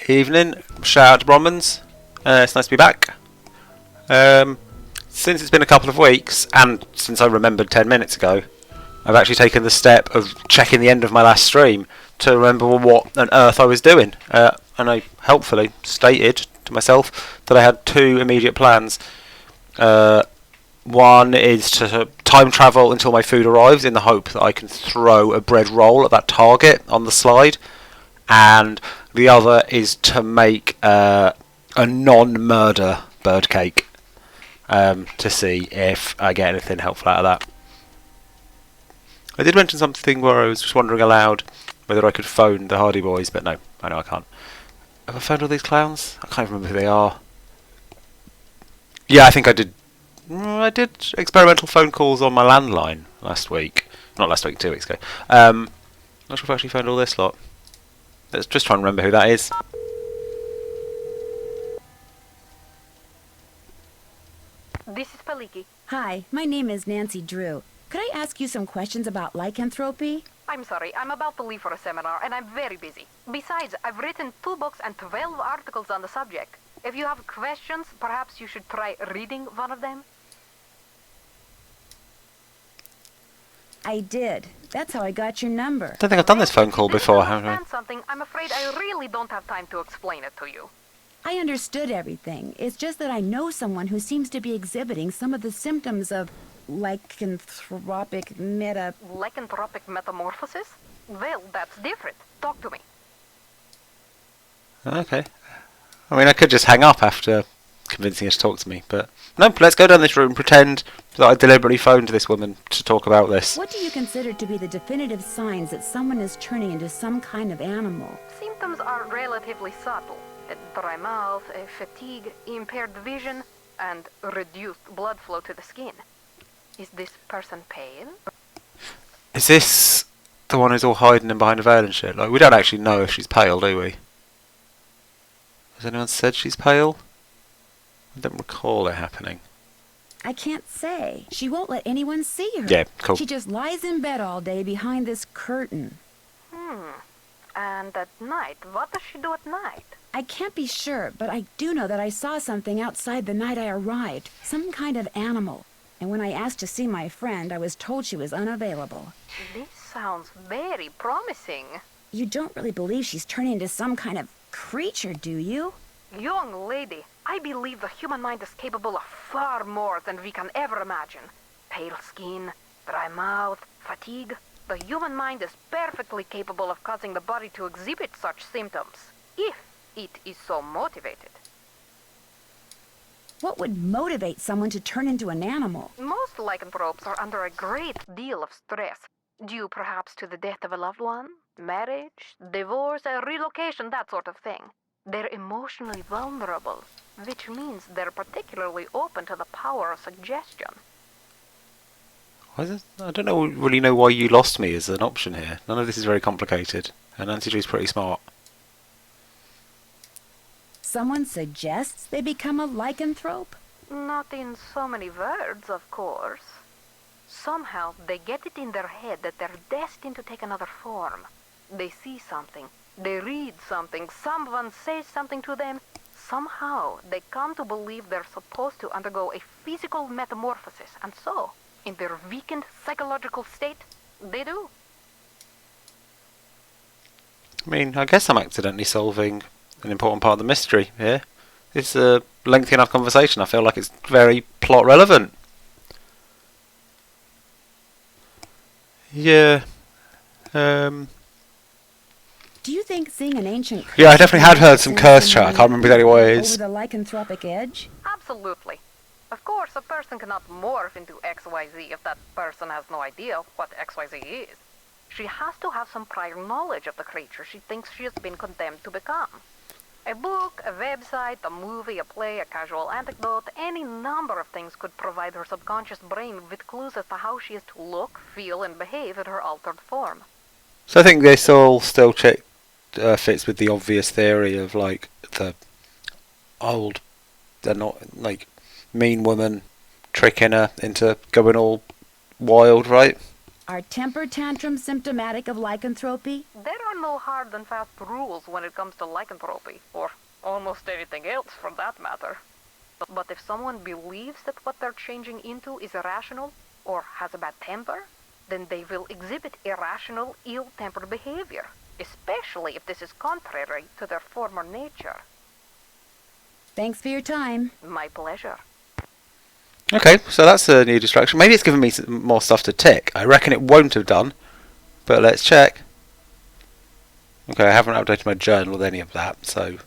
Evening. Shout out to Bromans. It's nice to be back. Since it's been a couple of weeks, and since I remembered 10 minutes ago, I've actually taken the step of checking the end of my last stream to remember what on earth I was doing. And I helpfully stated to myself that I had two immediate plans. One is to time travel until my food arrives in the hope that I can throw a bread roll at that target on the slide. And the other is to make a non-murder bird cake to see if I get anything helpful out of that. I did mention something where I was just wondering aloud whether I could phone the Hardy Boys, but no, I know I can't. Have I phoned all these clowns? I can't remember who they are. Yeah, I think I did. I did experimental phone calls on my landline last week. Not last week, 2 weeks ago. Not sure if I actually phoned all this lot. Let's just try and remember who that is. This is Paliki. Hi, my name is Nancy Drew. Could I ask you some questions about lycanthropy? I'm sorry, I'm about to leave for a seminar and I'm very busy. Besides, I've written 2 books and 12 articles on the subject. If you have questions, perhaps you should try reading one of them. I did. That's how I got your number. I don't think I've done this phone call before, have I? Understand something, I'm afraid I really don't have time to explain it to you. I understood everything. It's just that I know someone who seems to be exhibiting some of the symptoms of lycanthropic Lycanthropic metamorphosis? Well, that's different. Talk to me. Okay. I mean, I could just hang up after convincing her to talk to me, but no, let's go down this route and pretend that I deliberately phoned this woman to talk about this. What do you consider to be the definitive signs that someone is turning into some kind of animal? Symptoms are relatively subtle. A dry mouth, a fatigue, impaired vision, and reduced blood flow to the skin. Is this person pale? Is this the one who's all hiding in behind a veil and shit? Like, we don't actually know if she's pale, do we? Has anyone said she's pale? I don't recall it happening. I can't say. She won't let anyone see her. Yeah, cool. She just lies in bed all day behind this curtain. And at night, what does she do at night? I can't be sure, but I do know that I saw something outside the night I arrived. Some kind of animal. And when I asked to see my friend, I was told she was unavailable. This sounds very promising. You don't really believe she's turning into some kind of creature, do you? Young lady, I believe the human mind is capable of far more than we can ever imagine. Pale skin, dry mouth, fatigue. The human mind is perfectly capable of causing the body to exhibit such symptoms, if it is so motivated. What would motivate someone to turn into an animal? Most lycanthropes are under a great deal of stress, due perhaps to the death of a loved one, marriage, divorce, a relocation, that sort of thing. They're emotionally vulnerable, which means they're particularly open to the power of suggestion. I don't really know why you lost me as an option here. None of this is very complicated, and Nancy Drew's pretty smart. Someone suggests they become a lycanthrope? Not in so many words, of course. Somehow they get it in their head that they're destined to take another form. They see something, they read something, someone says something to them. Somehow they come to believe they're supposed to undergo a physical metamorphosis, and so, in their weakened psychological state, they do. I mean, I guess I'm accidentally solving an important part of the mystery here. It's a lengthy enough conversation. I feel like it's very plot relevant. Yeah. Do you think seeing an ancient Yeah, I definitely had heard some curse chat. I can't remember exactly what it is. Over the lycanthropic edge? Absolutely. Of course, a person cannot morph into XYZ if that person has no idea what XYZ is. She has to have some prior knowledge of the creature she thinks she has been condemned to become. A book, a website, a movie, a play, a casual anecdote, any number of things could provide her subconscious brain with clues as to how she is to look, feel, and behave in her altered form. So I think this all still fits with the obvious theory of, like, the old, they're not, like, mean woman tricking her into going all wild, right? Are temper tantrums symptomatic of lycanthropy? There are no hard and fast rules when it comes to lycanthropy, or almost anything else for that matter. But if someone believes that what they're changing into is irrational, or has a bad temper, then they will exhibit irrational, ill-tempered behavior, especially if this is contrary to their former nature. Thanks for your time. My pleasure. Okay, so that's a new distraction. Maybe it's given me some more stuff to tick. I reckon it won't have done, but let's check. Okay, I haven't updated my journal with any of that, so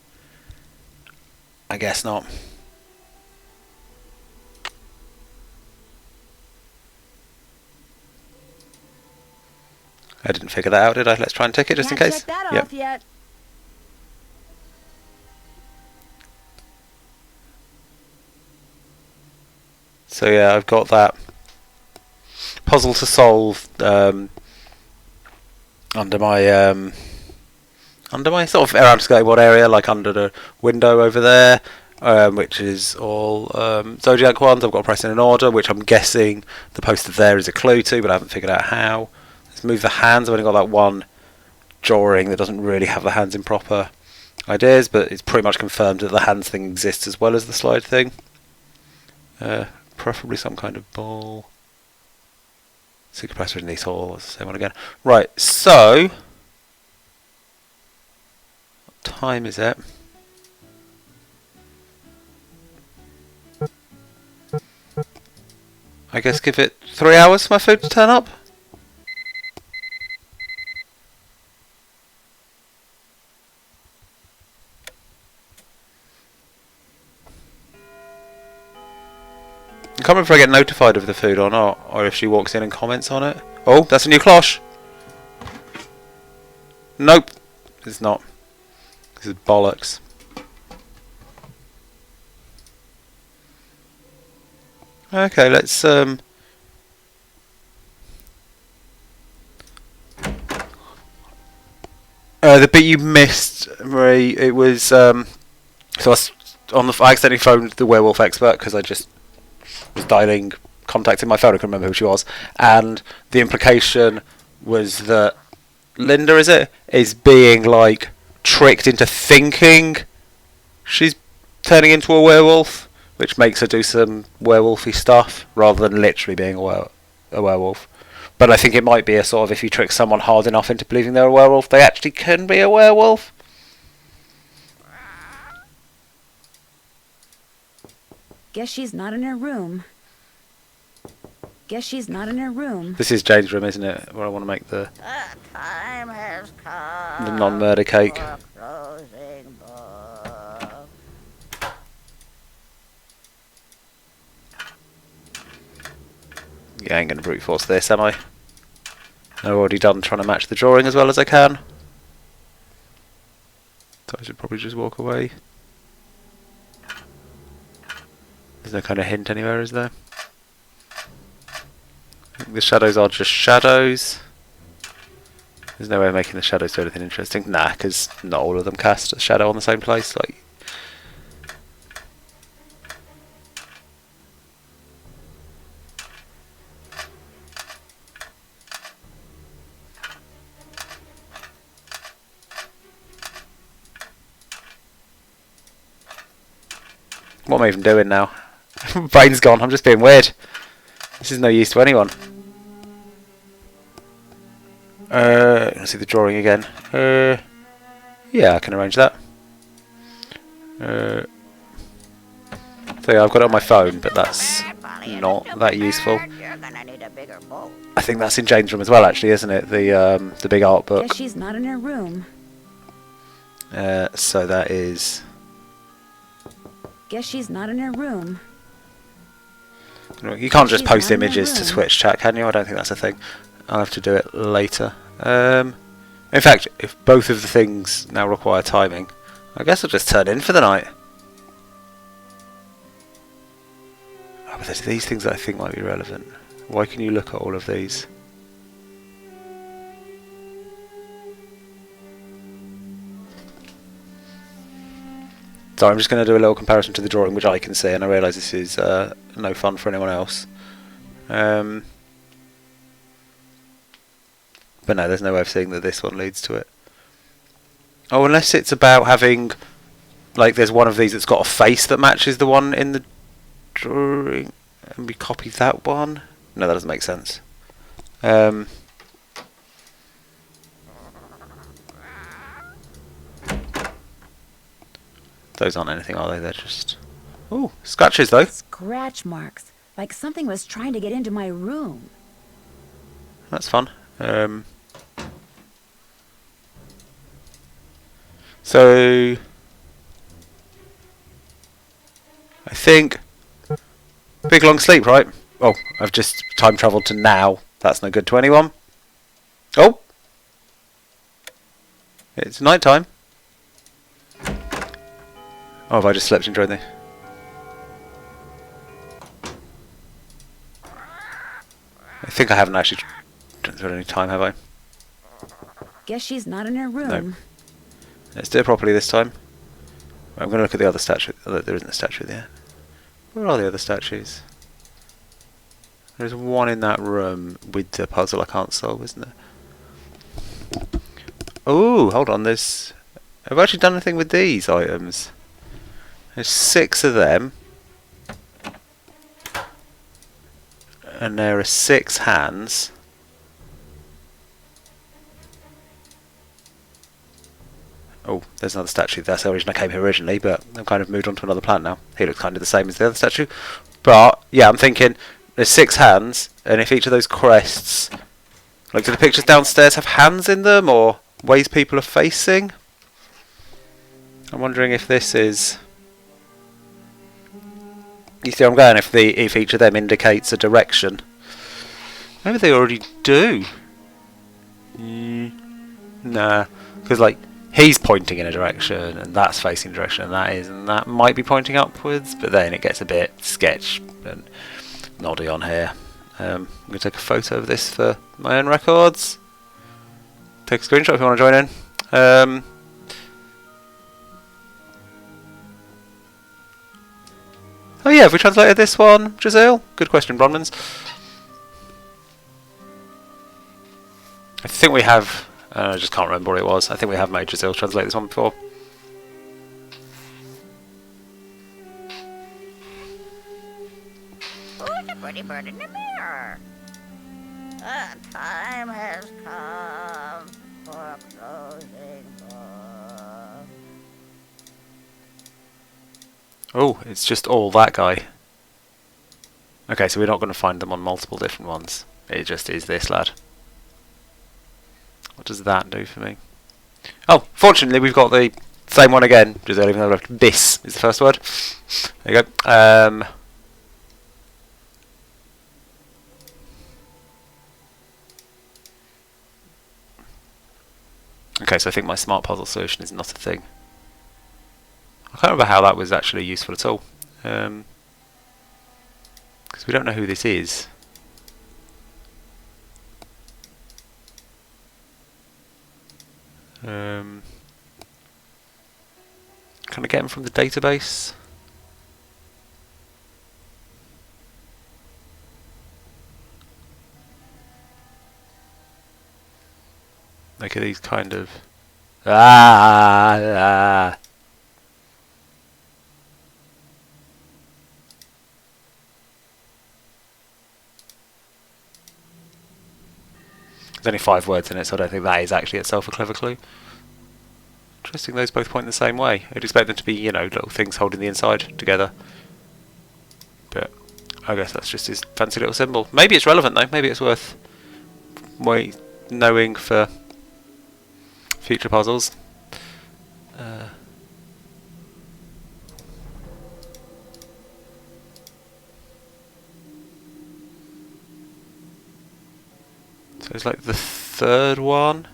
I guess not. I didn't figure that out, did I? Let's try and tick it just in Can't case. check that Yep. off yet. So yeah, I've got that puzzle to solve under my sort of around skateboard area, like under the window over there, which is all Zodiac ones. I've got to press in an order, which I'm guessing the poster there is a clue to, but I haven't figured out how. Let's move the hands. I've only got that one drawing that doesn't really have the hands in proper ideas, but it's pretty much confirmed that the hands thing exists as well as the slide thing. Preferably some kind of ball. Secret password in these halls. Same one again. Right, so what time is it? I guess give it 3 hours for my food to turn up. I can't remember if I get notified of the food or not, or if she walks in and comments on it. Oh, that's a new cloche. Nope, it's not. This is bollocks. Okay, let's the bit you missed, Marie. It was so I accidentally phoned the werewolf expert because I just was dialing, contacting my phone. I couldn't remember who she was, and the implication was that Linda, is being like tricked into thinking she's turning into a werewolf, which makes her do some werewolfy stuff rather than literally being a werewolf. But I think it might be a sort of, if you trick someone hard enough into believing they're a werewolf, they actually can be a werewolf. Guess she's not in her room. Guess she's not in her room. This is Jane's room, isn't it? Where I want to make the Time has come. the non-murder cake. For closing book. Yeah, I ain't going to brute force this, am I? I've already done trying to match the drawing as well as I can. So I should probably just walk away. There's no kind of hint anywhere, is there? I think the shadows are just shadows. There's no way of making the shadows do anything interesting. Nah, because not all of them cast a shadow on the same place. Like, what am I even doing now? Brain's gone. I'm just being weird. This is no use to anyone. Let's see the drawing again. Yeah, I can arrange that. So yeah, I've got it on my phone, but that's not that useful. You're gonna need a bigger boat. I think that's in Jane's room as well, actually, isn't it? The big art book. Guess she's not in her room. So that is. Guess she's not in her room. You can't just She's post not in her images to room. Twitch chat, can you? I don't think that's a thing. I'll have to do it later. In fact, if both of the things now require timing, I guess I'll just turn in for the night. Oh, but there's these things that I think might be relevant. Why can you look at all of these? So I'm just going to do a little comparison to the drawing, which I can see, and I realise this is no fun for anyone else. But no, there's no way of seeing that this one leads to it. Oh, unless it's about having, like, there's one of these that's got a face that matches the one in the drawing, and we copy that one. No, that doesn't make sense. Those aren't anything, are they? They're just... Oh, scratches, though. Scratch marks. Like something was trying to get into my room. That's fun. So... I think... Big long sleep, right? Oh, I've just time travelled to now. That's no good to anyone. Oh! It's night time. Oh, have I just slept enjoying this? I think I haven't actually transferred any time, have I? Guess she's not in her room. No. Let's do it properly this time. I'm going to look at the other statue. Oh, there isn't a statue there. Where are the other statues? There's one in that room with the puzzle I can't solve, isn't there? Oh, hold on. There's... Have I actually done anything with these items? There's 6 of them. And there are 6 hands. Oh, there's another statue. That's the reason I came here originally, but I've kind of moved on to another plant now. He looks kind of the same as the other statue. But, yeah, I'm thinking there's 6 hands, and if each of those crests... Like, do the pictures downstairs have hands in them, or ways people are facing? I'm wondering if this is... You see where I'm going? If each of them indicates a direction. Maybe they already do. Nah. Because, like, he's pointing in a direction, and that's facing a direction, and that is, and that might be pointing upwards, but then it gets a bit sketch and noddy on here. I'm going to take a photo of this for my own records. Take a screenshot if you want to join in. Oh yeah, have we translated this one, Giselle? Good question, Bronmans. I think we have... I just can't remember what it was. I think we have made Giselle translate this one before. Who's the pretty bird in the mirror? The time has come for closing book. Oh, it's just all that guy. Okay, so we're not going to find them on multiple different ones. It just is this lad. What does that do for me? Oh, fortunately we've got the same one again. Just even though this is the first word. There you go. Okay, so I think my smart puzzle solution is not a thing. I can't remember how that was actually useful at all. Because we don't know who this is. Can I get him from the database? Like are these kind of... Ah! There's only 5 words in it, so I don't think that is actually itself a clever clue. Interesting, those both point the same way. I'd expect them to be, you know, little things holding the inside together. But I guess that's just his fancy little symbol. Maybe it's relevant though, maybe it's worth knowing for future puzzles. So it's like the 3rd one.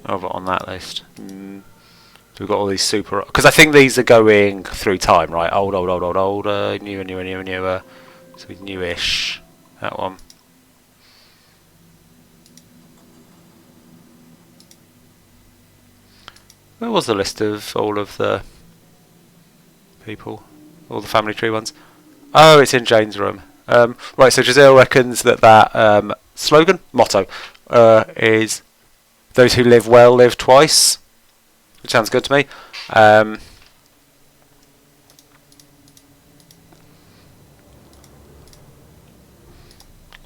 Oh, but on that list. So we've got all these super... Because I think these are going through time, right? Old, older, newer. So it's newish. That one. Where was the list of all of the people? All the family tree ones? Oh, it's in Jane's room. Right, so Giselle reckons that slogan? Motto. Is those who live well live twice. Which sounds good to me. I'm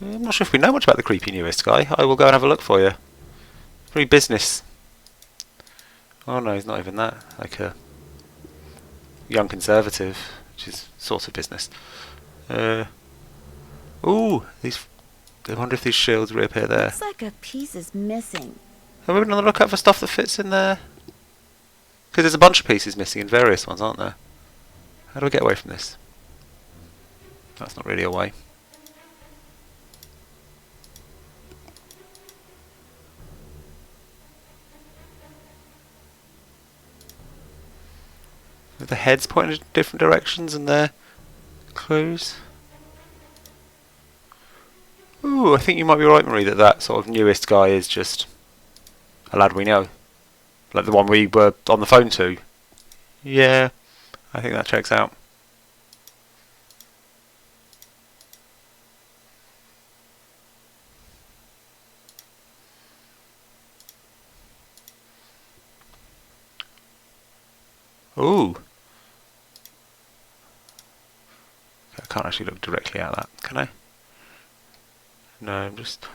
not sure if we know much about the creepy newest guy. I will go and have a look for you. Very business. Oh no, he's not even that. Like a young conservative, which is sort of business. Ooh, these. I wonder if these shields reappear there. Looks like a piece is missing. Have we been on the lookout for stuff that fits in there? Because there's a bunch of pieces missing in various ones, aren't there? How do I get away from this? That's not really a way. With the heads pointing in different directions and their clues. Ooh, I think you might be right, Marie, that sort of newest guy is just a lad we know. Like the one we were on the phone to. Yeah, I think that checks out. Ooh. I can't actually look directly at that, can I? No, I'm just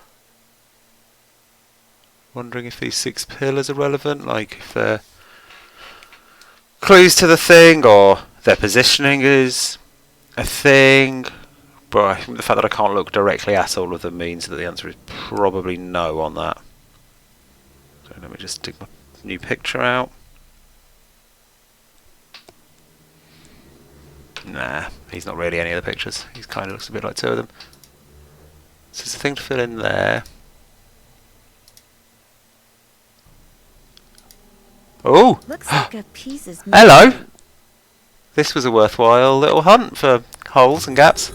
wondering if these 6 pillars are relevant, like if they're clues to the thing or their positioning is a thing. But I think the fact that I can't look directly at all of them means that the answer is probably no on that. So let me just dig my new picture out. Nah, he's not really any of the pictures. He kind of looks a bit like 2 of them. So there's a thing to fill in there. Oh! Looks like a piece is missing. Hello! This was a worthwhile little hunt for holes and gaps.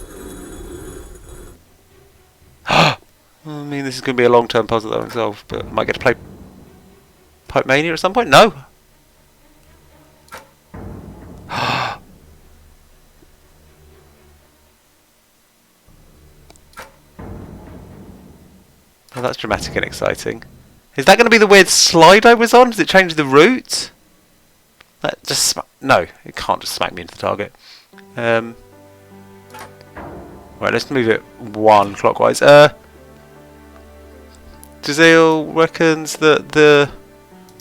I mean, this is going to be a long-term puzzle that I won't solve, but I might get to play Pipe Mania at some point? No! Oh, that's dramatic and exciting. Is that going to be the weird slide I was on? Does it change the route? That just no, it can't just smack me into the target. Right, let's move it 1 clockwise. Jazeel reckons that the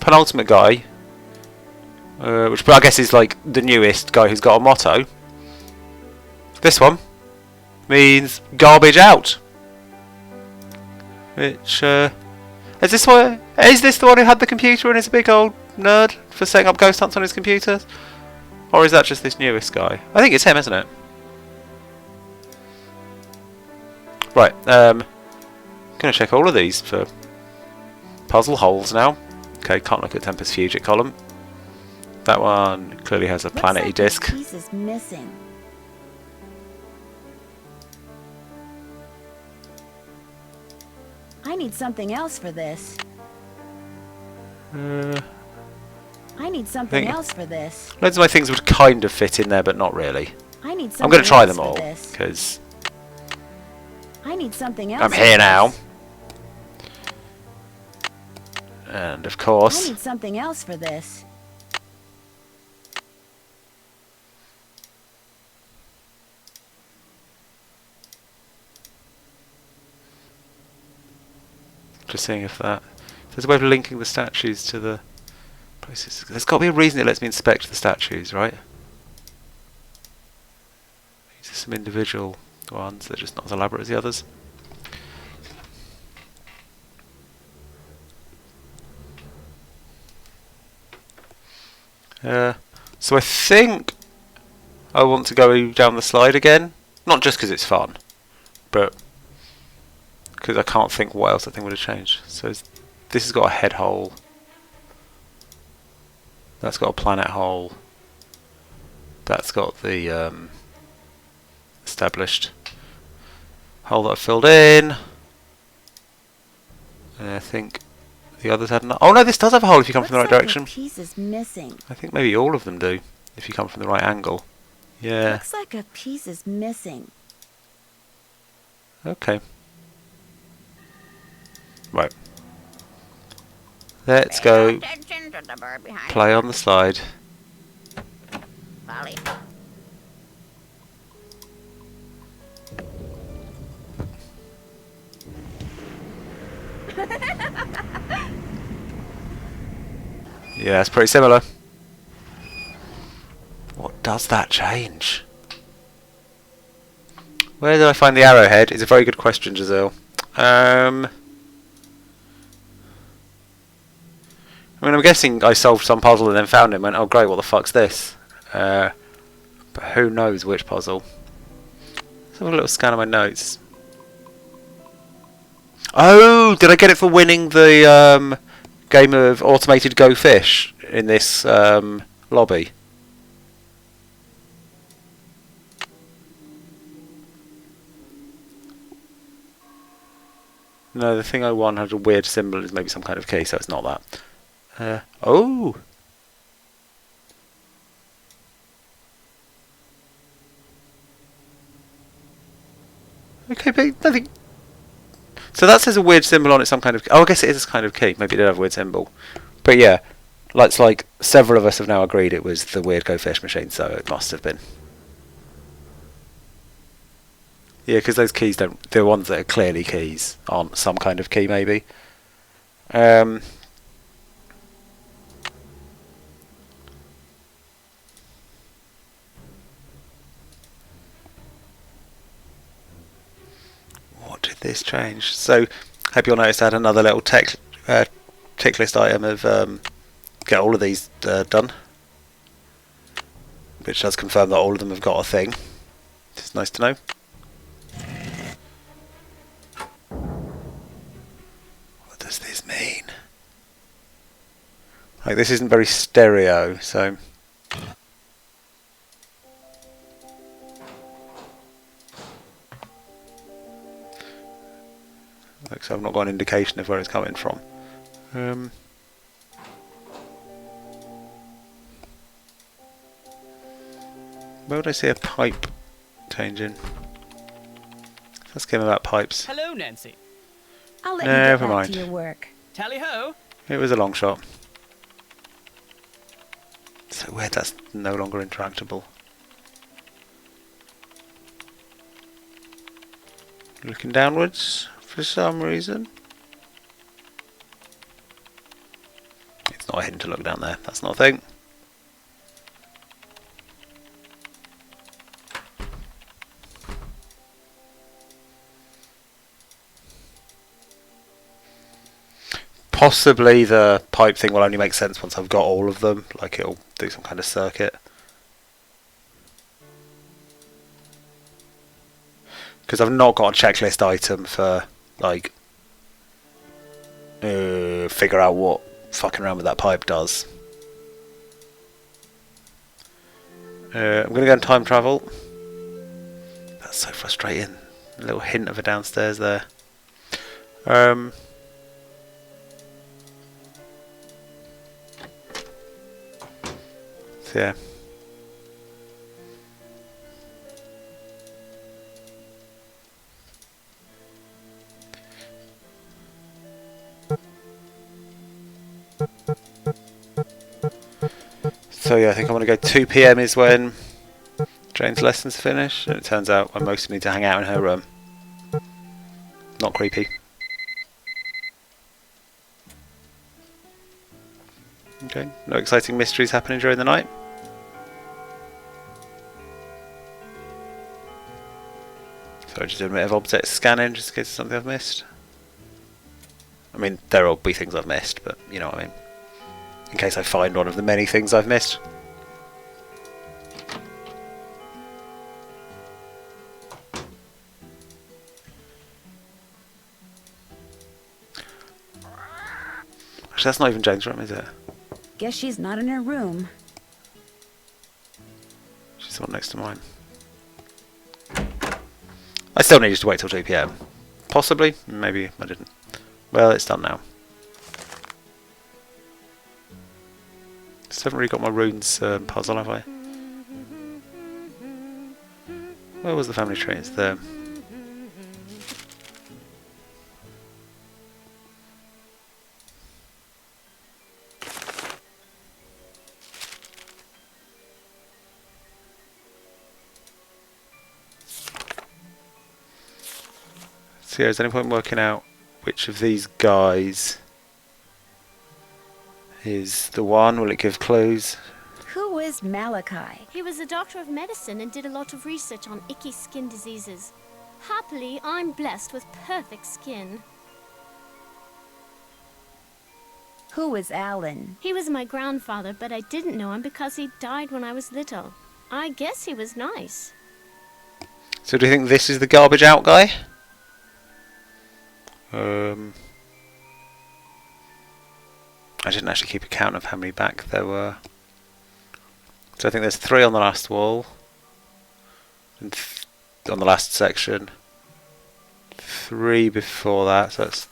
penultimate guy, which I guess is like the newest guy who's got a motto, this one means garbage out. Which is this one? Is this the one who had the computer and is a big old nerd for setting up ghost hunts on his computer? Or is that just this newest guy? I think it's him, isn't it? Right, gonna check all of these for puzzle holes now. Okay, can't look at Tempest Fugit column. That one clearly has a planety disc. Piece is missing. I need something else for this. I need something else for this. Loads of my things would kind of fit in there, but not really. I need something I'm going to try else them all, for this. because I need something else. I'm for here this. now. And of I course, need something else for this. just seeing if there's a way of linking the statues to the places. There's got to be a reason it lets me inspect the statues, right? These are some individual ones. They're just not as elaborate as the others. So I think I want to go down the slide again. Not just because it's fun, but because I can't think what else that thing would have changed. So this has got a head hole. That's got a planet hole. That's got the established hole that I filled in. And I think the others had oh no, this does have a hole if you come from the right direction. Looks like a piece is missing. I think maybe all of them do, if you come from the right angle. Yeah. Looks like a piece is missing. Okay. Right. Let's Pay go attention to the bird behind play you. on the slide. Polly. Yeah, it's pretty similar. What does that change? Where did I find the arrowhead? It's a very good question, Giselle. I mean, I'm guessing I solved some puzzle and then found it and went, oh great, what the fuck's this? But who knows which puzzle? Let's have a little scan of my notes. Oh, did I get it for winning the game of automated Go Fish in this lobby? No, the thing I won had a weird symbol. It's maybe some kind of key, so it's not that. Oh! Okay, but nothing. So that says a weird symbol on it, some kind of. Oh, I guess it is a kind of key. Maybe it did have a weird symbol. But yeah, it's like several of us have now agreed it was the weird Go Fish machine, so it must have been. Yeah, because those keys don't. The ones that are clearly keys aren't some kind of key, maybe. So what did this change? So, hope you'll notice I had another little tick list item of get all of these done, which does confirm that all of them have got a thing. It's nice to know. What does this mean? Like, this isn't very stereo, so. Like, so I've not got an indication of where it's coming from. Where would I see a pipe changing? Let's get about pipes. Hello, Nancy. I'll let you Never get back mind. to your work. Tally ho. It was a long shot. So weird that's no longer interactable. Looking downwards for some reason. It's not a hint to look down there. That's not a thing. Possibly the pipe thing will only make sense once I've got all of them. Like, it'll do some kind of circuit. Because I've not got a checklist item for, like, figure out what fucking around with that pipe does. I'm going to go and time travel. That's so frustrating. A little hint of a downstairs there. So yeah. So yeah, I think I'm going to go 2 PM is when Jane's lessons finish, and it turns out I mostly need to hang out in her room. Not creepy. Okay, no exciting mysteries happening during the night. So I just did a bit of object scanning just in case there's something I've missed. I mean, there will be things I've missed, but you know what I mean. In case I find one of the many things I've missed. Actually, that's not even Jane's room, is it? Guess she's not in her room. She's the one next to mine. I still needed to wait till 2 PM. Possibly. Maybe I didn't. Well, it's done now. Just haven't really got my runes puzzle, have I? Where was the family tree? It's there. So yeah, is there any point in working out which of these guys is the one? Will it give clues? Who is Malachi? He was a doctor of medicine and did a lot of research on icky skin diseases. Happily, I'm blessed with perfect skin. Who is Alan? He was my grandfather, but I didn't know him because he died when I was little. I guess he was nice. So do you think this is the garbage out guy? I didn't actually keep a count of how many back there were. So I think there's 3 on the last wall. And on the last section. 3 before that, so that's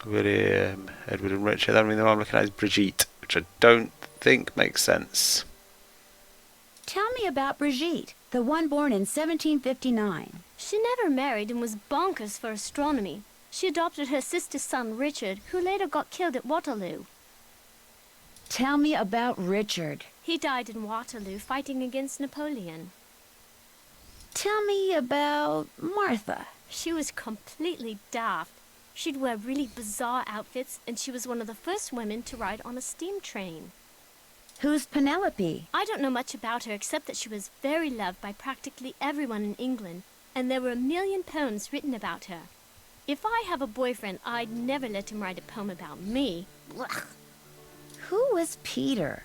William, Edward and Richard. That means the one I'm looking at is Brigitte, which I don't think makes sense. Tell me about Brigitte, the one born in 1759. She never married and was bonkers for astronomy. She adopted her sister's son, Richard, who later got killed at Waterloo. Tell me about Richard. He died in Waterloo fighting against Napoleon. Tell me about Martha. She was completely daft. She'd wear really bizarre outfits, and she was one of the first women to ride on a steam train. Who's Penelope? I don't know much about her except that she was very loved by practically everyone in England, and there were 1 million poems written about her. If I have a boyfriend, I'd never let him write a poem about me. Blech. Who was Peter?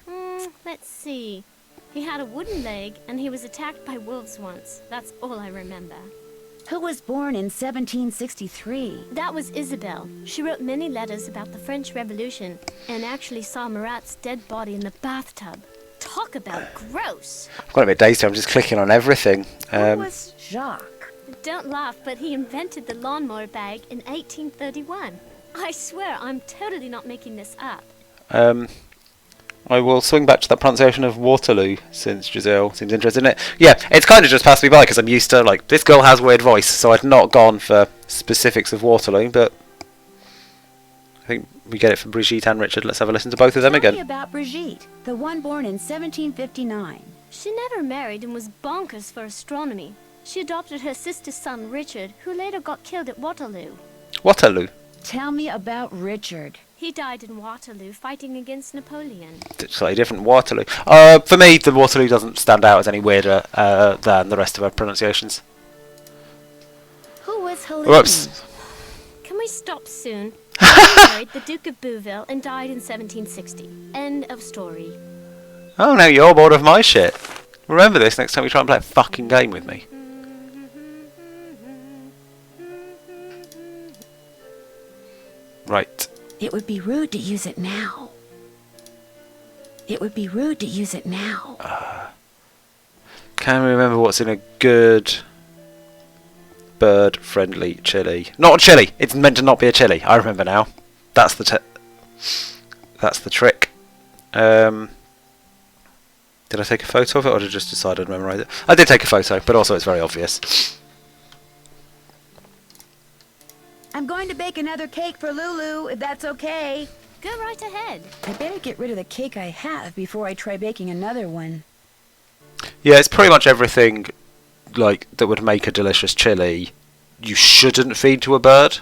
Let's see. He had a wooden leg, and he was attacked by wolves once. That's all I remember. Who was born in 1763? That was Isabel. She wrote many letters about the French Revolution and actually saw Marat's dead body in the bathtub. Talk about gross! I've got a bit dazed here, I'm just clicking on everything. Who was Jacques? Don't laugh, but he invented the lawnmower bag in 1831. I swear, I'm totally not making this up. I will swing back to that pronunciation of Waterloo, since Giselle seems interested in it. Yeah, it's kind of just passed me by, because I'm used to, like, this girl has a weird voice, so I'd not gone for specifics of Waterloo, but I think we get it from Brigitte and Richard. Let's have a listen to both of them again. Tell me about Brigitte, the one born in 1759. She never married and was bonkers for astronomy. She adopted her sister's son, Richard, who later got killed at Waterloo. Waterloo? Tell me about Richard. He died in Waterloo fighting against Napoleon. Slightly different Waterloo. For me, the Waterloo doesn't stand out as any weirder than the rest of her pronunciations. Who was Helene? Whoops. Can we stop soon? He married the Duke of Bouville and died in 1760. End of story. Oh, now you're bored of my shit. Remember this next time you try and play a fucking game with me. Right. It would be rude to use it now. It would be rude to use it now. Can we remember what's in a good bird-friendly chili? Not a chili. It's meant to not be a chili. I remember now. That's the that's the trick. Did I take a photo of it, or did I just decide I'd memorise it? I did take a photo, but also it's very obvious. I'm going to bake another cake for Lulu, if that's okay. Go right ahead. I better get rid of the cake I have before I try baking another one. Yeah, it's pretty much everything like that would make a delicious chili. You shouldn't feed to a bird.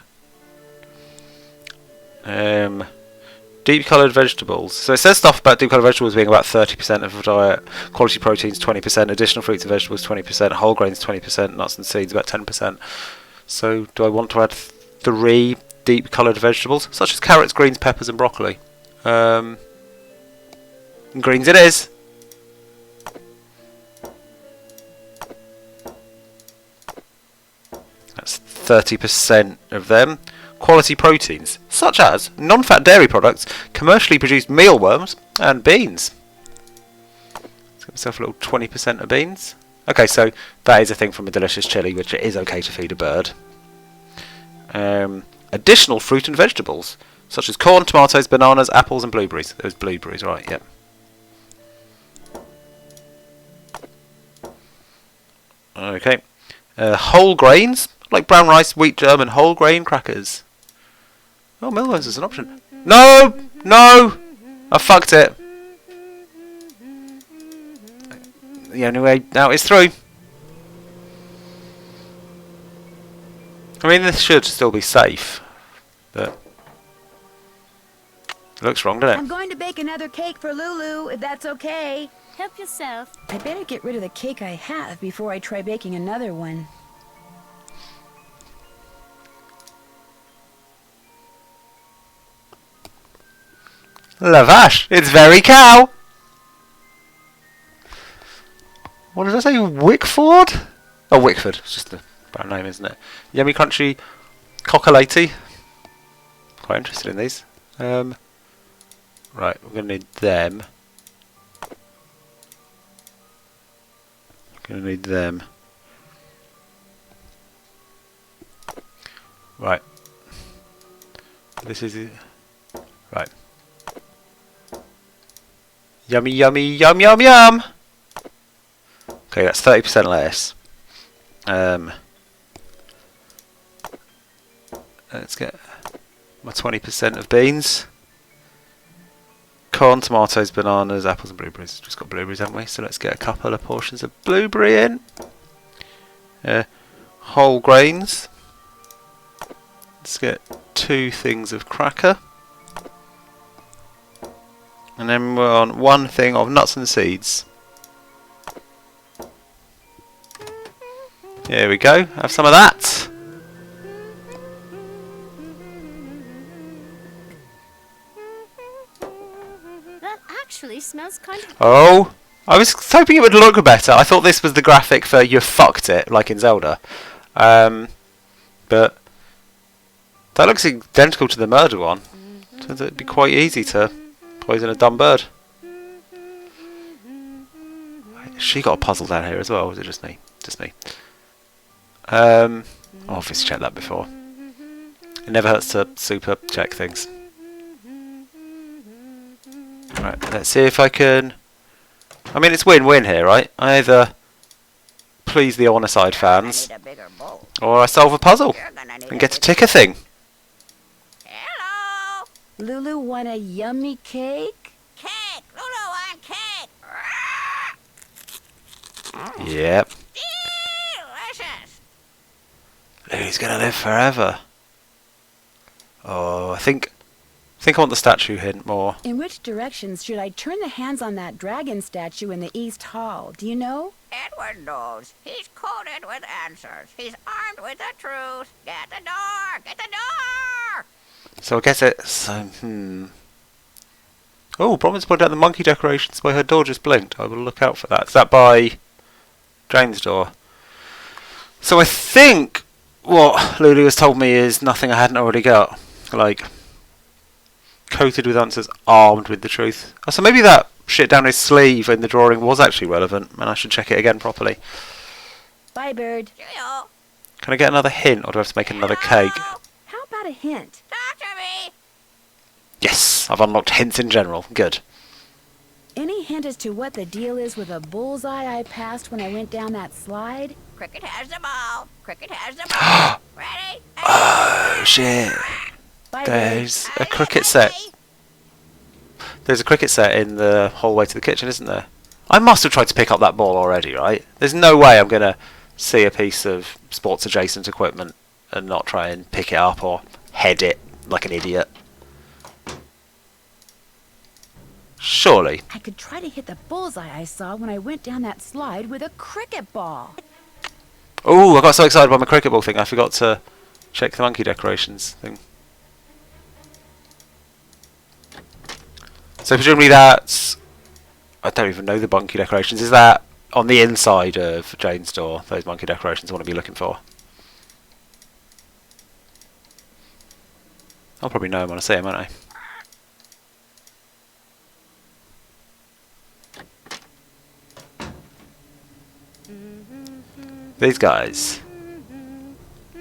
Deep coloured vegetables. So it says stuff about deep coloured vegetables being about 30% of the diet, quality proteins 20%, additional fruits and vegetables 20%, whole grains 20%, nuts and seeds about 10%. So do I want to add 3 deep coloured vegetables, such as carrots, greens, peppers and broccoli? Greens it is! That's 30% of them. Quality proteins, such as non-fat dairy products, commercially produced mealworms, and beans. Let's get myself a little 20% of beans. Okay, so that is a thing from a delicious chili, which it is okay to feed a bird. Additional fruit and vegetables, such as corn, tomatoes, bananas, apples, and blueberries. Those blueberries, right, yep. Okay. Whole grains, like brown rice, wheat germ, and whole grain crackers. Oh, mealworms is an option. No! No! I fucked it. The only way now is through. I I mean, this should still be safe, but it looks wrong, doesn't I'm it? going to bake another cake for Lulu, if that's okay. Help yourself. I better get rid of the cake I have before I try baking another one. Lavash! It's very cow! What did I say? Wickford? Oh, Wickford. It's just a brand name, isn't it? Yummy crunchy coccolati. Quite interested in these. Right, we're going to need them. Going to need them. Right. This is it. Right. Yummy, yummy, yum, yum, yum! Okay, that's 30% less. Let's get my 20% of beans. Corn, tomatoes, bananas, apples and blueberries. Just got blueberries, haven't we? So let's get a couple of portions of blueberry in. Whole grains. Let's get 2 things of cracker. And then we're on 1 thing of nuts and seeds. Here we go. Have some of that. That actually smells kind of... Oh, I was hoping it would look better. I thought this was the graphic for "you fucked it," like in Zelda. But that looks identical to the murder one. Turns out it'd be quite easy to poison a dumb bird. Has she got a puzzle down here as well, or is it just me? Just me. I'll obviously check that before. It never hurts to super check things. Right, let's see if I can... I mean, it's win-win here, right? I either please the Honor Side fans, I need a bigger bowl. or I solve a puzzle You're gonna need and get to tick a thing. Hello! Lulu want a yummy cake? Cake! Lulu want cake! Yep. Delicious! Lulu's gonna live forever. Oh, I think I want the statue hint more. In which directions should I turn the hands on that dragon statue in the East Hall? Do you know? Edward knows. He's coated with answers. He's armed with the truth. Get the door! Get the door! So I guess it's... Oh, Promise pointed out the monkey decorations by her door just blinked. I will look out for that. Is that by Jane's door? So I think what Lulu has told me is nothing I hadn't already got. Like, coated with answers, armed with the truth. Oh, so maybe that shit down his sleeve in the drawing was actually relevant, and I should check it again properly. Bye, bird. Cheerio! Can I get another hint, or do I have to make another cake? Hello? How about a hint? Talk to me! Yes, I've unlocked hints in general. Good. Any hint as to what the deal is with a bullseye I passed when I went down that slide? Cricket has the ball. Cricket has the ball. Ready? Oh, shit. Bye, bird. There's a cricket set. There's a cricket set in the hallway to the kitchen, isn't there? I must have tried to pick up that ball already, right? There's no way I'm going to see a piece of sports adjacent equipment and not try and pick it up or head it like an idiot. Surely. I could try to hit the bullseye I saw when I went down that slide with a cricket ball. Oh, I got so excited by my cricket ball thing I forgot to check the monkey decorations thing. So presumably that's... I don't even know the monkey decorations. Is that on the inside of Jane's door, those monkey decorations I want to be looking for? I'll probably know them when I see them, won't I? These guys. I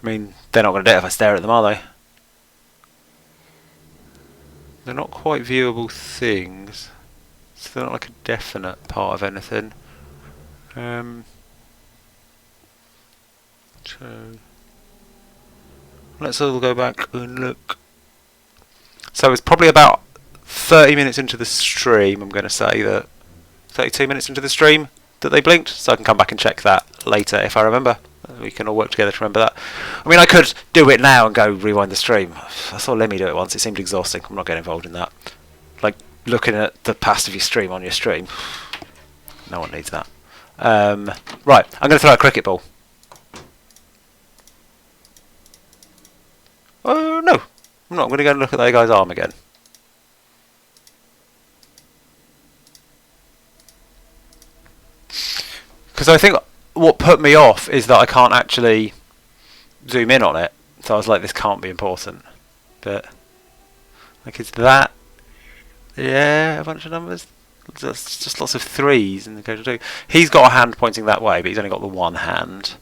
mean, they're not going to do it if I stare at them, are they? They're not quite viewable things, so they're not like a definite part of anything. So let's all go back and look. So it's probably about 30 minutes into the stream, I'm going to say that 32 minutes into the stream that they blinked, so I can come back and check that later if I remember. We can all work together to remember that. I mean, I could do it now and go rewind the stream. I saw Lemmy do it once. It seemed exhausting. I'm not getting involved in that. Like, looking at the past of your stream on your stream. No one needs that. Right, I'm going to throw a cricket ball. Oh, no. I'm not. I'm going to go and look at that guy's arm again. Because I think what put me off is that I can't actually zoom in on it. So I was like, this can't be important. But, like, it's that. Yeah, a bunch of numbers. There's just lots of threes in the code of 2. He's got a hand pointing that way, but he's only got the one hand.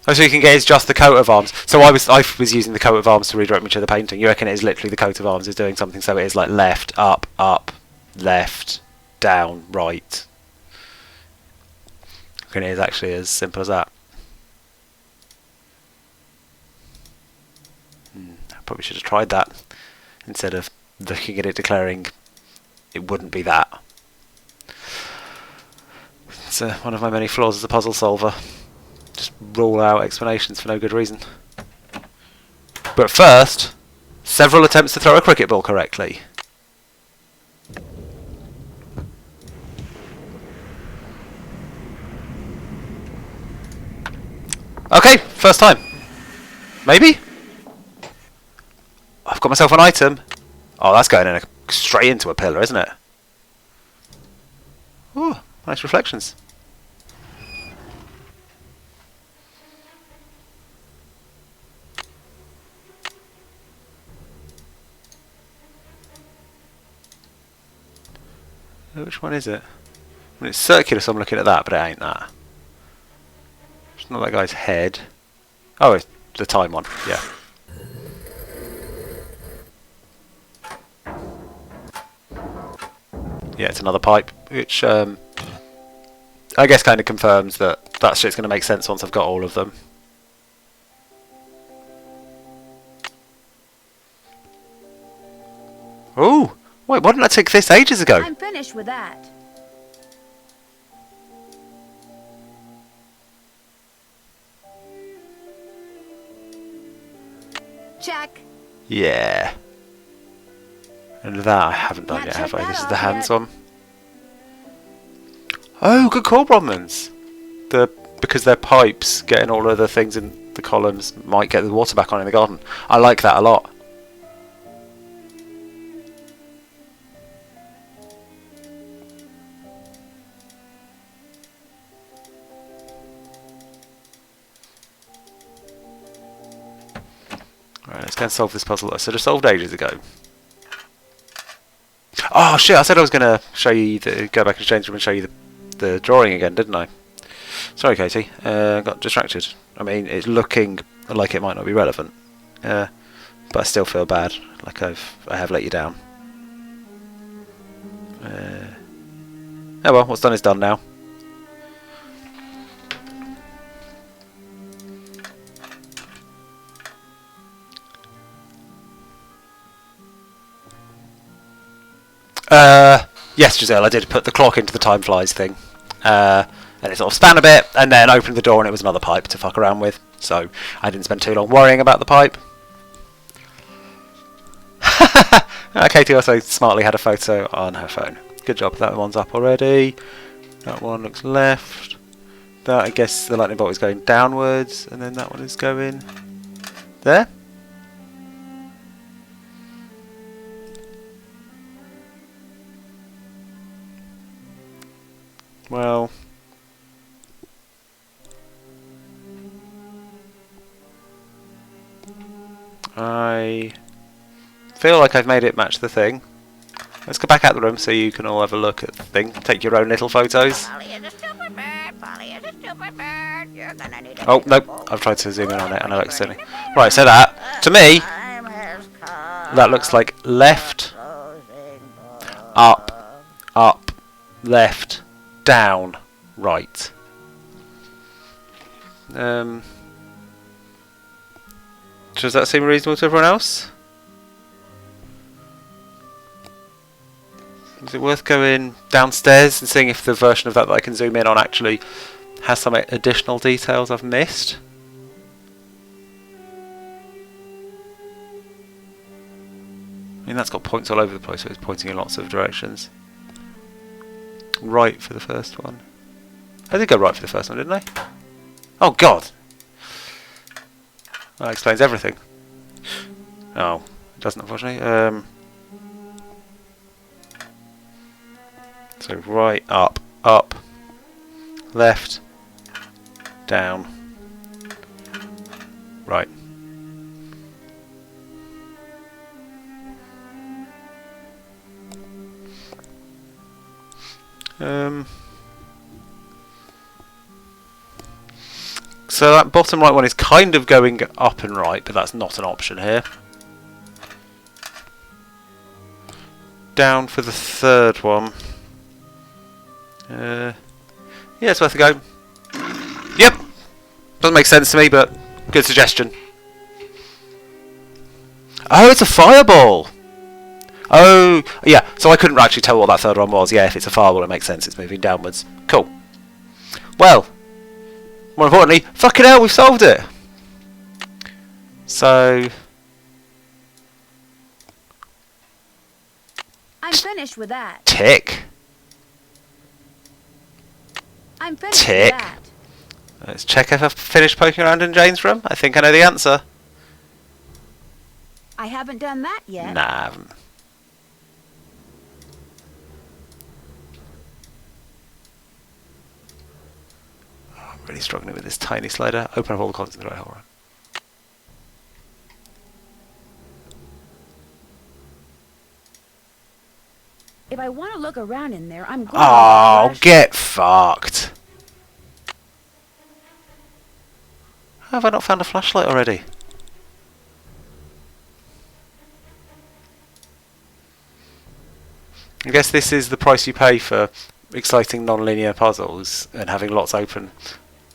Oh, so you can get it's just the coat of arms. So I was using the coat of arms to redirect me to the painting. You reckon it is literally the coat of arms is doing something, so it is like left, up, left, down, right. I reckon it is actually as simple as that. I probably should have tried that instead of looking at it declaring it wouldn't be that. It's one of my many flaws as a puzzle solver. Just rule out explanations for no good reason. But first, several attempts to throw a cricket ball correctly. Okay, first time. Maybe? I've got myself an item. Oh, that's going in straight into a pillar, isn't it? Ooh, nice reflections. Which one is it? I mean, it's circular, so I'm looking at that, but it ain't that. It's not that guy's head. Oh, it's the time one, yeah. Yeah, it's another pipe, which I guess kind of confirms that that shit's going to make sense once I've got all of them. Oh! Wait, why didn't I take this ages ago? I'm finished with that. Check. Yeah. And that I haven't done yet, have I? This is the hands one. Oh, good call, Bronmans. Because they're pipes, getting all of the things in the columns might get the water back on in the garden. I like that a lot. Right, let's go and solve this puzzle. I should have solved ages ago. Oh shit! I said I was going to show you go back to the change room and show you the drawing again, didn't I? Sorry, Katie. Got distracted. I mean, it's looking like it might not be relevant, but I still feel bad, like I have let you down. Oh well, what's done is done now. Yes, Giselle, I did put the clock into the time flies thing. And it sort of span a bit, and then opened the door and it was another pipe to fuck around with. So I didn't spend too long worrying about the pipe. Katie also smartly had a photo on her phone. Good job, that one's up already. That one looks left. That, I guess the lightning bolt is going downwards, and then that one is going there. Well, I feel like I've made it match the thing. Let's go back out the room so you can all have a look at the thing. Take your own little photos. Polly is a stupid bird. Polly is a stupid bird. You're gonna need a Oh, nope. I've tried to zoom in on it and it looks silly. Right, so that, to me, time has come. that looks like left, Closing door. up, up, left, down, right. Does that seem reasonable to everyone else? Is it worth going downstairs and seeing if the version of that I can zoom in on actually has some additional details I've missed? I mean, that's got points all over the place, so it's pointing in lots of directions. Right for the first one. I did go right for the first one, didn't I? Oh, God! That explains everything. Oh, it doesn't, unfortunately. So right, up, up, left, down, right. So that bottom right one is kind of going up and right, but that's not an option here. Down for the third one. Yeah, it's worth a go. Yep! Doesn't make sense to me, but good suggestion. Oh, it's a fireball! Oh, yeah, so I couldn't actually tell what that third one was. Yeah, if it's a fireball, it makes sense. It's moving downwards. Cool. Well, more importantly, fucking hell, we've solved it! So... I'm finished with that. Tick. I'm finished Tick. with that. Let's check if I've finished poking around in Jane's room. I think I know the answer. I haven't done that yet. Nah, I haven't. Oh, I'm really struggling with this tiny slider. Open up all the contents in the right hole. If I want to look around in there, I'm going Oh, to... get fucked. How have I not found a flashlight already? I guess this is the price you pay for exciting non-linear puzzles and having lots open.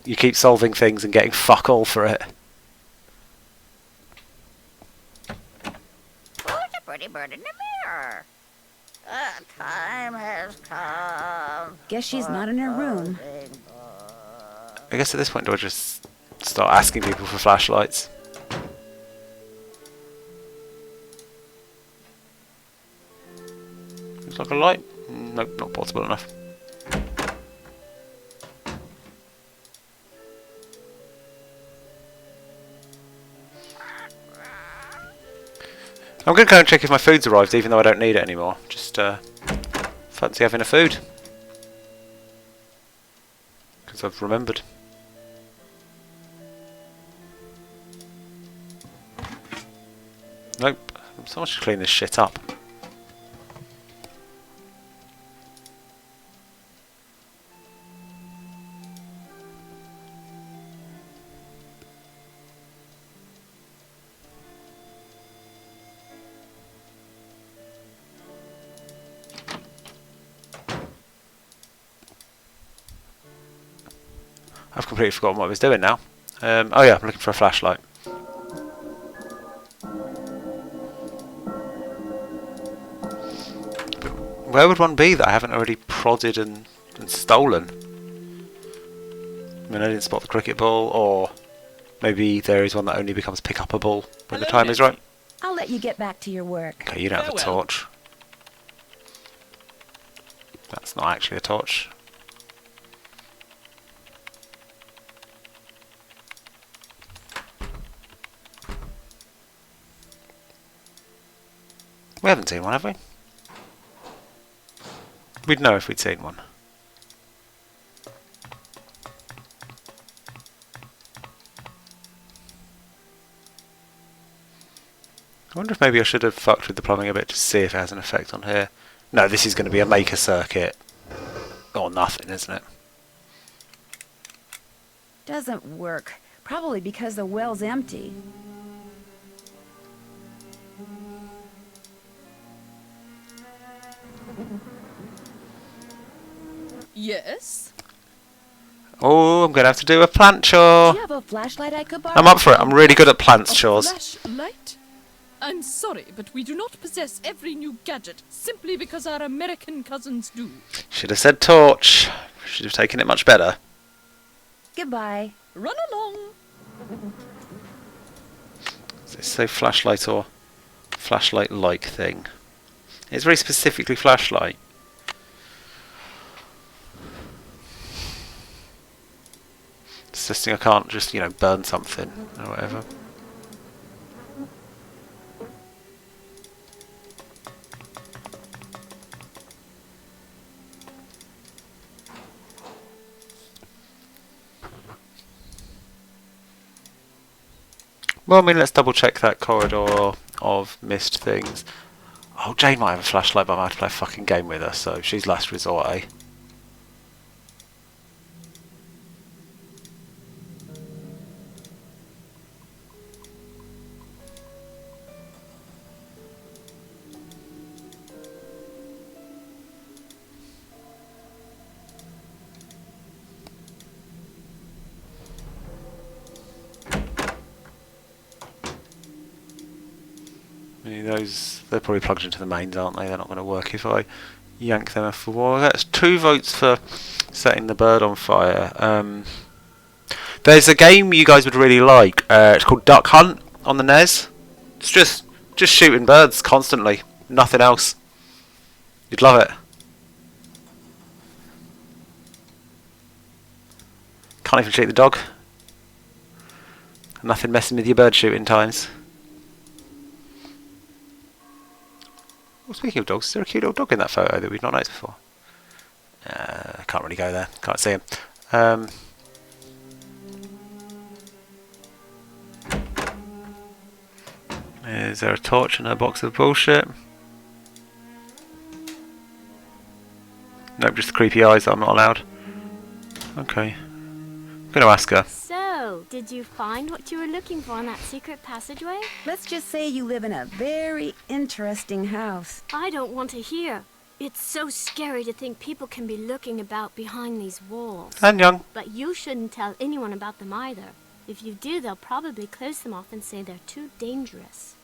You keep solving things and getting fuck all for it. Who's a pretty bird in the mirror? The time has come. Guess she's not in her room. I guess at this point do I just start asking people for flashlights? Looks like a light. Nope, not portable enough. I'm going to go and check if my food's arrived, even though I don't need it anymore. Just fancy having a food. Because I've remembered. Nope. Someone should clean this shit up. I've completely forgotten what I was doing now. Oh yeah, I'm looking for a flashlight. But where would one be that I haven't already prodded and stolen? I mean, I didn't spot the cricket ball, or maybe there is one that only becomes pick-up-able when the time is right. I'll let you get back to your work. Okay, you don't have a torch. That's not actually a torch. We haven't seen one, have we? We'd know if we'd seen one. I wonder if maybe I should have fucked with the plumbing a bit to see if it has an effect on here. No, this is going to be a maker circuit. Or nothing, isn't it? Doesn't work. Probably because the well's empty. Yes? Oh, I'm going to have to do a plant chore. Do you have a flashlight I could borrow? I'm up for it. I'm really good at plants A chores. flashlight? I'm sorry, but we do not possess every new gadget simply because our American cousins do. Should have said torch. Should have taken it much better. Goodbye. Run along. Does it say flashlight or flashlight-like thing? It's very specifically flashlight. Insisting I can't just, burn something or whatever. Well, let's double check that corridor of mist things. Oh, Jane might have a flashlight, but I might have to play a fucking game with her, so she's last resort, eh? They're probably plugged into the mains, aren't they? They're not going to work if I yank them off the wall. That's 2 votes for setting the bird on fire. There's a game you guys would really like. It's called Duck Hunt on the NES. It's just shooting birds constantly. Nothing else. You'd love it. Can't even shoot the dog. Nothing messing with your bird shooting times. Well, speaking of dogs, is there a cute little dog in that photo that we've not noticed before? Can't really go there. Can't see him. Is there a torch and a box of bullshit? Nope, just the creepy eyes that I'm not allowed. Okay. I'm going to ask her. So, did you find what you were looking for in that secret passageway? Let's just say you live in a very interesting house. I don't want to hear. It's so scary to think people can be looking about behind these walls. And young. But you shouldn't tell anyone about them either. If you do, they'll probably close them off and say they're too dangerous.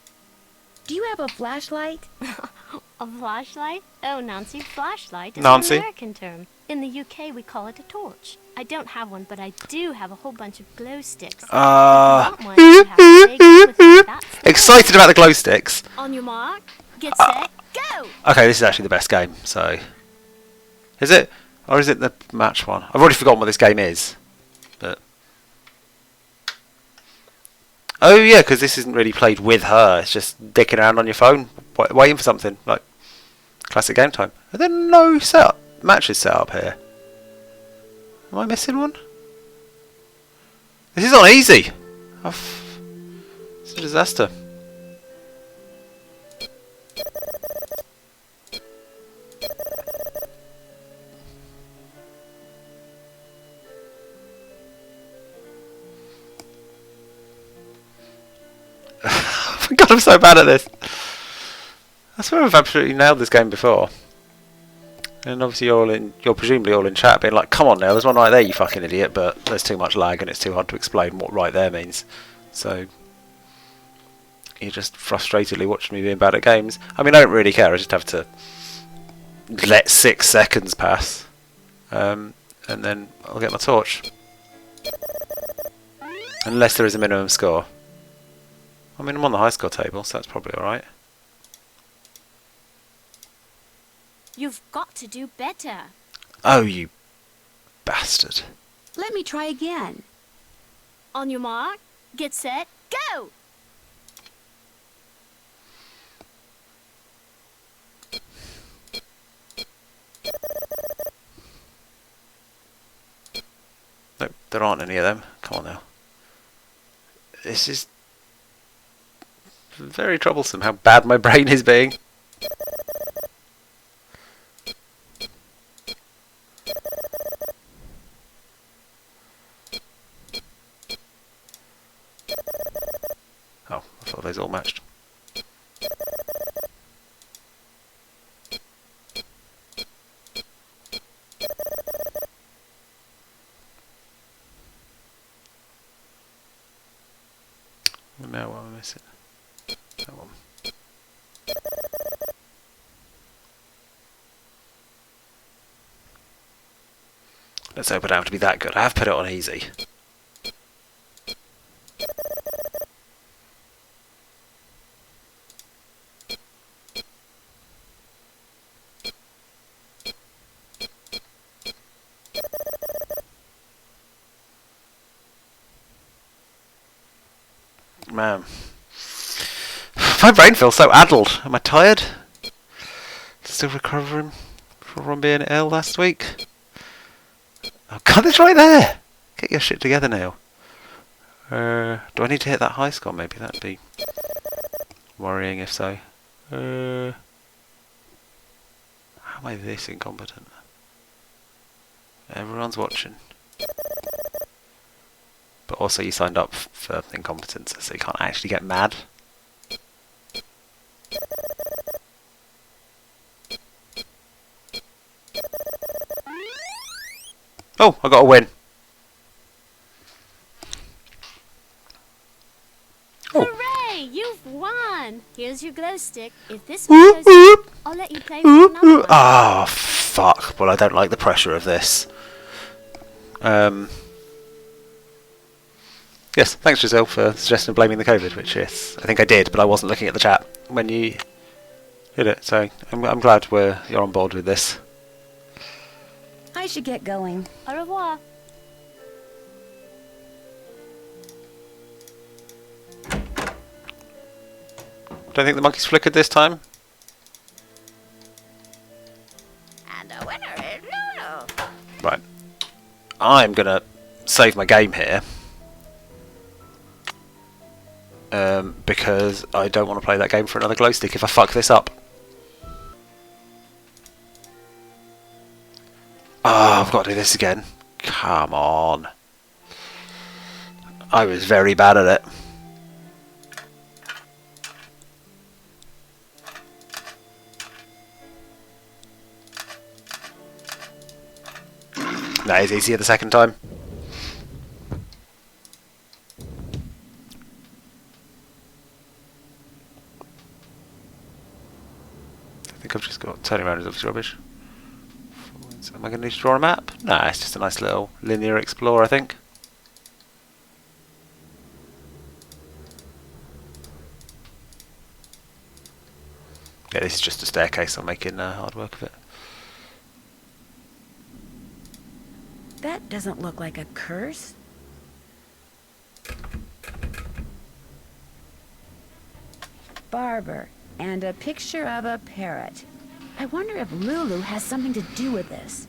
Do you have a flashlight? A flashlight? Oh, Nancy, flashlight is Nancy. an American term. In the UK, we call it a torch. I don't have one, but I do have a whole bunch of glow sticks. If you want one, you have to take it with you. That's the Excited about the glow sticks. On your mark, get set, go! Okay, this is actually the best game, so... Is it? Or is it the match one? I've already forgotten what this game is. But... Oh yeah, because this isn't really played with her. It's just dicking around on your phone, waiting for something. Like, classic game time. Are there no matches set up here? Am I missing one? This is not easy. It's a disaster. God, I'm so bad at this. I swear I've absolutely nailed this game before. And obviously you're presumably all in chat being like, come on now, there's one right there, you fucking idiot, but there's too much lag and it's too hard to explain what right there means. So you just frustratedly watch me being bad at games. I mean, I don't really care, I just have to let 6 seconds pass. And then I'll get my torch. Unless there is a minimum score. I mean, I'm on the high score table, so that's probably alright. You've got to do better. Oh, you bastard. Let me try again. On your mark, get set, go! Nope, there aren't any of them. Come on now. This is very troublesome how bad my brain is being. Oh, I thought those all matched. No, what am I missing? That one. Let's hope I don't have to be that good. I have put it on easy. Man. My brain feels so addled. Am I tired? Still recovering from being ill last week? Oh god, it's right there! Get your shit together now. Do I need to hit that high score maybe? That'd be worrying if so. How am I this incompetent? Everyone's watching. But also you signed up for incompetence, so you can't actually get mad. Oh, I got a win. Oh. Hooray! You've won! Here's your glow stick. If this one goes, I'll let you play with another one. Oh, fuck. Well, I don't like the pressure of this. Yes, thanks Giselle for suggesting blaming the COVID, which is, I think I did, but I wasn't looking at the chat when you did it, so I'm glad you're on board with this. I should get going. Au revoir. Don't think the monkeys flickered this time. And the winner is Lulu. Right. I'm gonna save my game here. Because I don't want to play that game for another glow stick if I fuck this up. Oh, I've got to do this again. Come on. I was very bad at it. That is easier the second time. I think I've just got turning around is obviously rubbish. Am I going to need to draw a map? Nah, it's just a nice little linear explore, I think. Yeah, this is just a staircase. I'm making hard work of it. That doesn't look like a curse. Barber, and a picture of a parrot. I wonder if Lulu has something to do with this.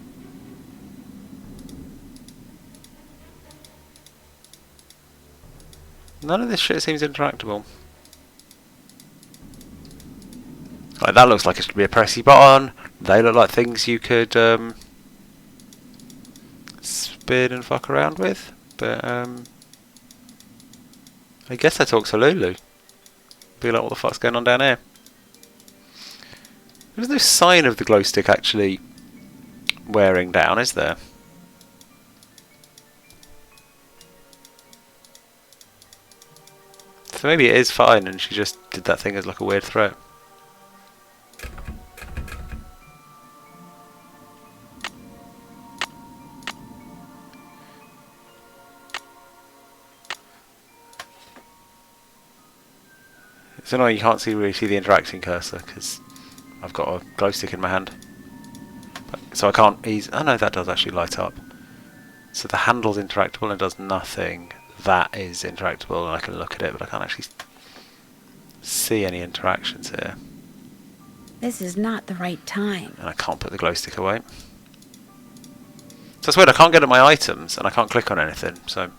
None of this shit seems interactable. Like, that looks like it should be a pressy button. They look like things you could spin and fuck around with. But I guess I talk to Lulu. Be like, what the fuck's going on down here? There's no sign of the glow stick actually wearing down, is there? So maybe it is fine and she just did that thing as like a weird threat. It's annoying you can't really see the interacting cursor because I've got a glow stick in my hand. So I can't ease. Oh no, that does actually light up. So the handle's interactable and does nothing. That is interactable and I can look at it, but I can't actually see any interactions here. This is not the right time. And I can't put the glow stick away. So it's weird, I can't get at my items and I can't click on anything, so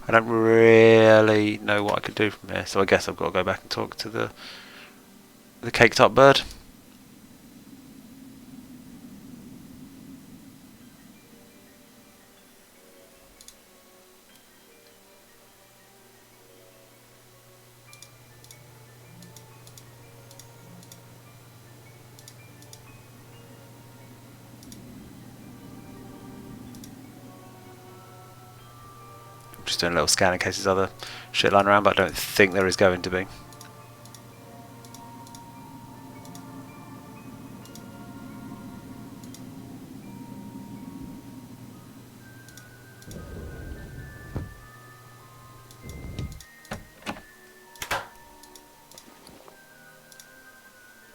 I don't really know what I could do from here. So I guess I've got to go back and talk to the caked up bird. Just doing a little scan in case there's other shit lying around, but I don't think there is going to be.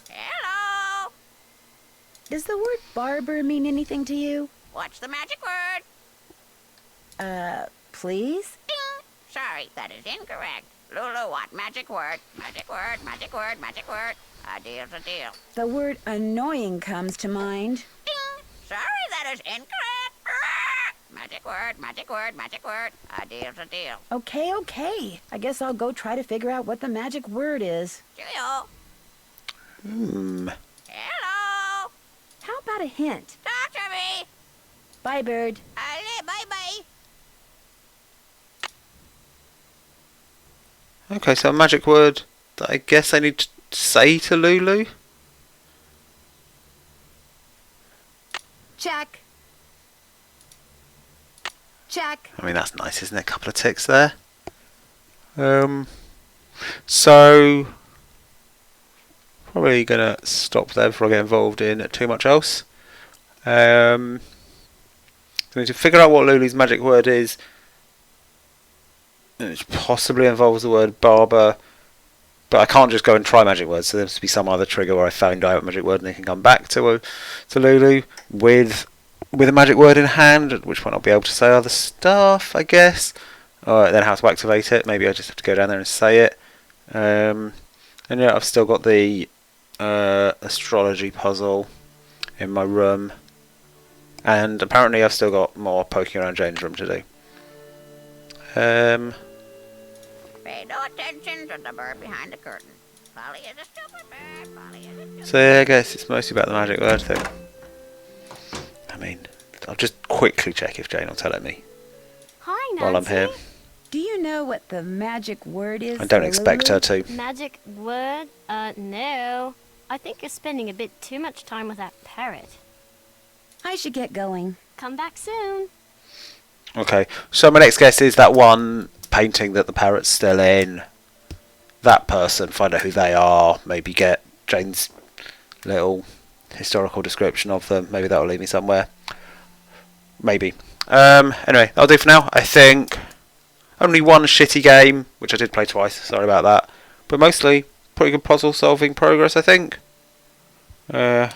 Hello. Does the word barber mean anything to you? What's the magic word? Please? Ding. Sorry, that is incorrect. Lulu, what magic word? Magic word, magic word, magic word. A deal's a deal. The word annoying comes to mind. Ding. Sorry, that is incorrect. Magic word, magic word, magic word. A deal's a deal. Okay. I guess I'll go try to figure out what the magic word is. Cheerio. Hmm. Hello. How about a hint? Talk to me. Bye, bird. Bye-bye. Okay, so a magic word that I guess I need to say to Lulu. Check. I mean, that's nice, isn't it? A couple of ticks there. So probably gonna stop there before I get involved in too much else. So I need to figure out what Lulu's magic word is. It possibly involves the word barber, but I can't just go and try magic words. So there must be some other trigger where I find out magic word and they can come back to Lulu with a magic word in hand. At which point I'll be able to say other stuff, I guess. Alright, then how to activate it. Maybe I just have to go down there and say it. And yeah, I've still got the astrology puzzle in my room, and apparently I've still got more poking around Jane's room to do. Pay no attention to the bird behind the curtain. Polly is a stupid bird. Polly is a stupid So yeah, I guess it's mostly about the magic word thing. I mean, I'll just quickly check if Jane will tell it me Hi, Nancy. while I'm here. Do you know what the magic word is? I don't for expect Lulu? her to. Magic word? No. I think you're spending a bit too much time with that parrot. I should get going. Come back soon. Okay, so my next guess is that one painting that the parrot's still in. That person, find out who they are, maybe get Jane's little historical description of them. Maybe that'll lead me somewhere. Maybe. Anyway, that'll do for now. I think only one shitty game, which I did play twice, sorry about that. But mostly pretty good puzzle solving progress, I think. Yeah,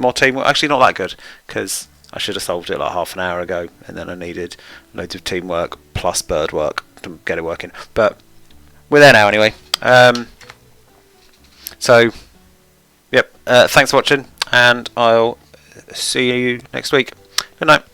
more teamwork. Actually, not that good, because I should have solved it like half an hour ago, and then I needed loads of teamwork plus bird work to get it working. But we're there now anyway. So, yep, thanks for watching, and I'll see you next week. Good night.